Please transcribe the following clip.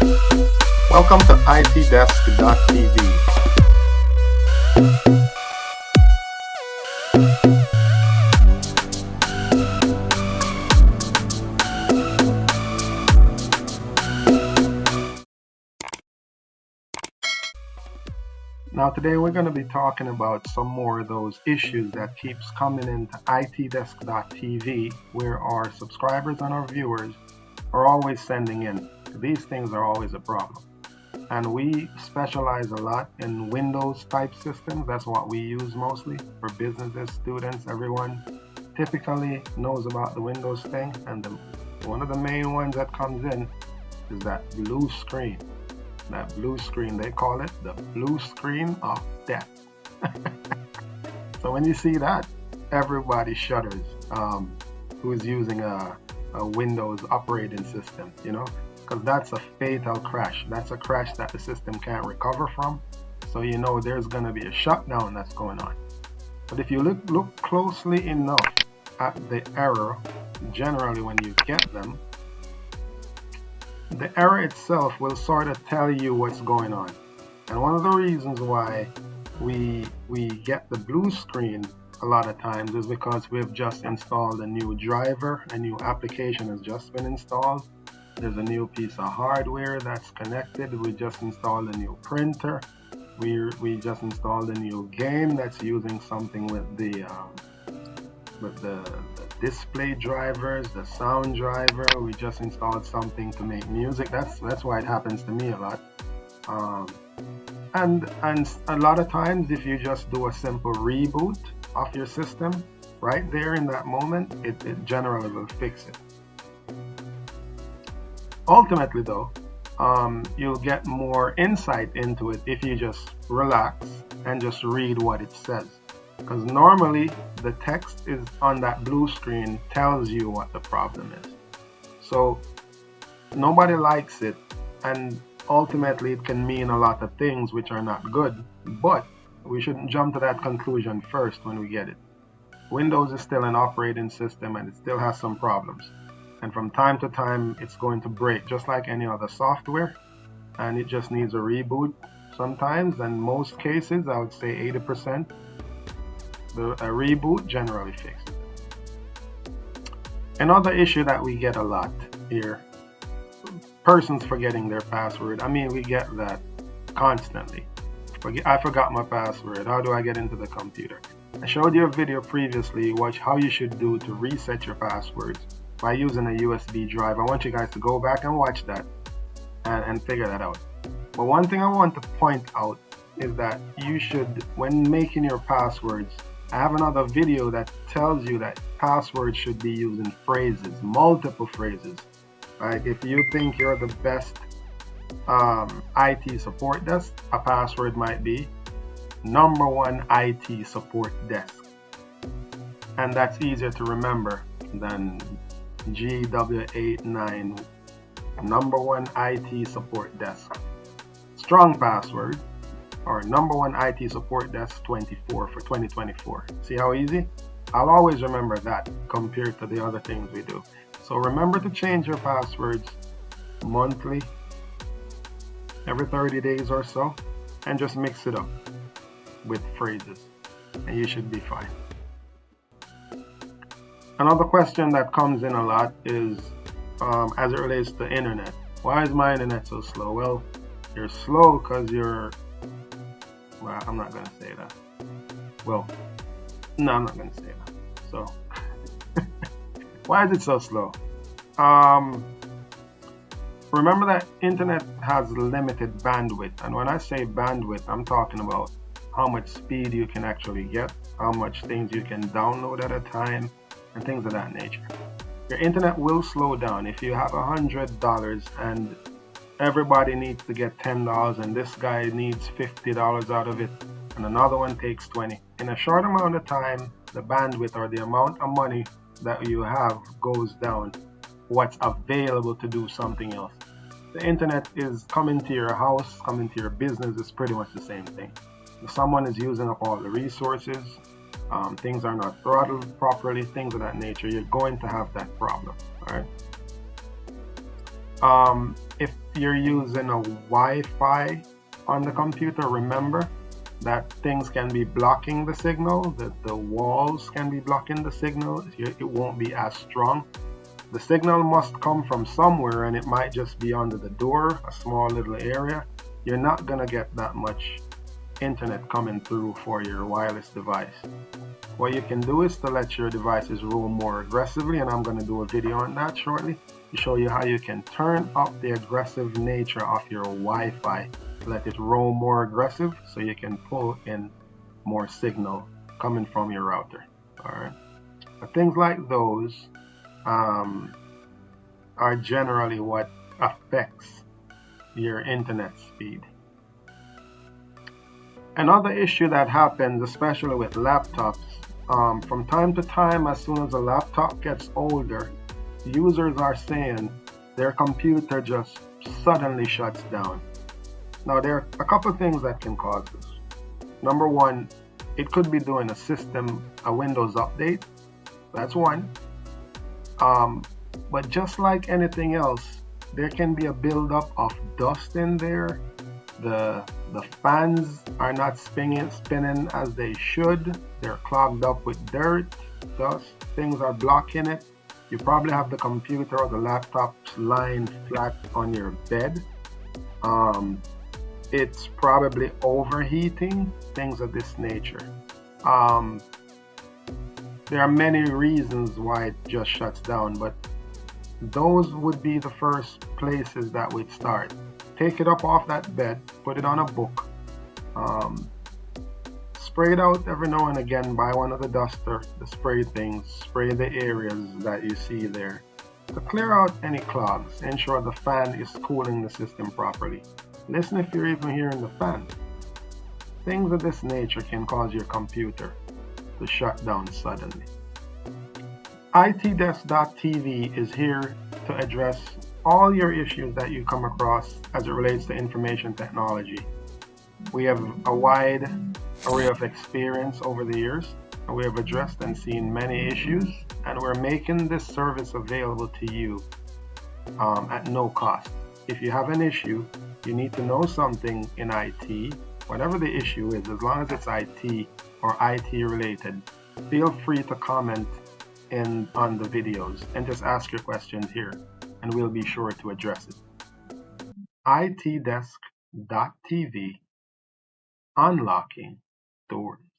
Welcome to itdesk.tv. Now today we're going to be talking about some more of those issues that keeps coming into itdesk.tv, where our subscribers and our viewers are always sending in. These things are always a problem. And we specialize a lot in Windows type systems. That's what we use mostly for businesses, students, everyone typically knows about the Windows thing. And one of the main ones that comes in is that blue screen. That blue screen, they call it the blue screen of death. So when you see that, everybody shudders who is using a Windows operating system, because that's a fatal crash. That's a crash that the system can't recover from. So there's going to be a shutdown that's going on. But if you look closely enough at the error, generally when you get them, the error itself will sort of tell you what's going on. And one of the reasons why we get the blue screen a lot of times is because we've just installed a new driver, a new application has just been installed. There's a new piece of hardware that's connected. We just installed a new printer. We just installed a new game that's using something with the display drivers, the sound driver. We just installed something to make music. That's why it happens to me a lot. And a lot of times, if you just do a simple reboot of your system, right there in that moment, it generally will fix it. Ultimately though, you'll get more insight into it if you just relax and just read what it says. Because normally the text is on that blue screen tells you what the problem is. So nobody likes it, and ultimately it can mean a lot of things which are not good, but we shouldn't jump to that conclusion first when we get it. Windows is still an operating system and it still has some problems. And from time to time it's going to break just like any other software, and it just needs a reboot sometimes, and most cases I would say 80%. A reboot generally fixes it. Another issue that we get a lot here, persons forgetting their password. I mean, we get that constantly. I forgot my password. How do I get into the computer? I showed you a video previously, watch how you should do to reset your passwords by using a USB drive. I want you guys to go back and watch that and figure that out. But one thing I want to point out is that you should, when making your passwords, I have another video that tells you that passwords should be used in phrases, multiple phrases. Like if you think you're the best IT support desk, a password might be #1 IT support desk. And that's easier to remember than GW89, #1 IT support desk. Strong password, or #1 IT support desk 24 for 2024. See how easy? I'll always remember that compared to the other things we do. So remember to change your passwords monthly, every 30 days or so, and just mix it up with phrases and you should be fine. Another question that comes in a lot is as it relates to internet. Why is my internet so slow? Well, you're slow because I'm not going to say that. Well, no, I'm not going to say that. So, why is it so slow? Remember that internet has limited bandwidth. And when I say bandwidth, I'm talking about how much speed you can actually get, how much things you can download at a time, and things of that nature. Your internet will slow down if you have $100 and everybody needs to get $10 and this guy needs $50 out of it and another one takes 20. In a short amount of time, the bandwidth or the amount of money that you have goes down. What's available to do something else. The internet is coming to your house, coming to your business, is pretty much the same thing. If someone is using up all the resources, things are not throttled properly, things of that nature, you're going to have that problem. All right. If you're using a Wi-Fi on the computer, remember that things can be blocking the signal, that the walls can be blocking the signal. It won't be as strong. The signal must come from somewhere, and it might just be under the door, a small little area. You're not gonna get that much internet coming through for your wireless device. What you can do is to let your devices roam more aggressively, and I'm going to do a video on that shortly to show you how you can turn up the aggressive nature of your Wi-Fi, let it roam more aggressive so you can pull in more signal coming from your router. Alright, but things like those are generally what affects your internet speed. Another issue that happens, especially with laptops, from time to time, as soon as a laptop gets older, users are saying their computer just suddenly shuts down. Now, there are a couple of things that can cause this. Number one, it could be doing a Windows update. That's one. But just like anything else, there can be a buildup of dust in there. The fans are not spinning as they should. They're clogged up with dirt, dust, things are blocking it. You probably have the computer or the laptop lying flat on your bed. It's probably overheating, things of this nature. There are many reasons why it just shuts down, but those would be the first places that we'd start. Take it up off that bed, put it on a book, spray it out every now and again. Buy one of the duster, the spray things, spray the areas that you see there to clear out any clogs. Ensure the fan is cooling the system properly. Listen if you're even hearing the fan. Things of this nature can cause your computer to shut down suddenly. ITdesk.tv is here to address all your issues that you come across as it relates to information technology. We have a wide array of experience over the years, and we have addressed and seen many issues, and we're making this service available to you at no cost. If you have an issue, you need to know something in IT, whatever the issue is, as long as it's IT or IT related, feel free to comment on the videos and just ask your questions here, and we'll be sure to address it. ITdesk.tv, unlocking doors.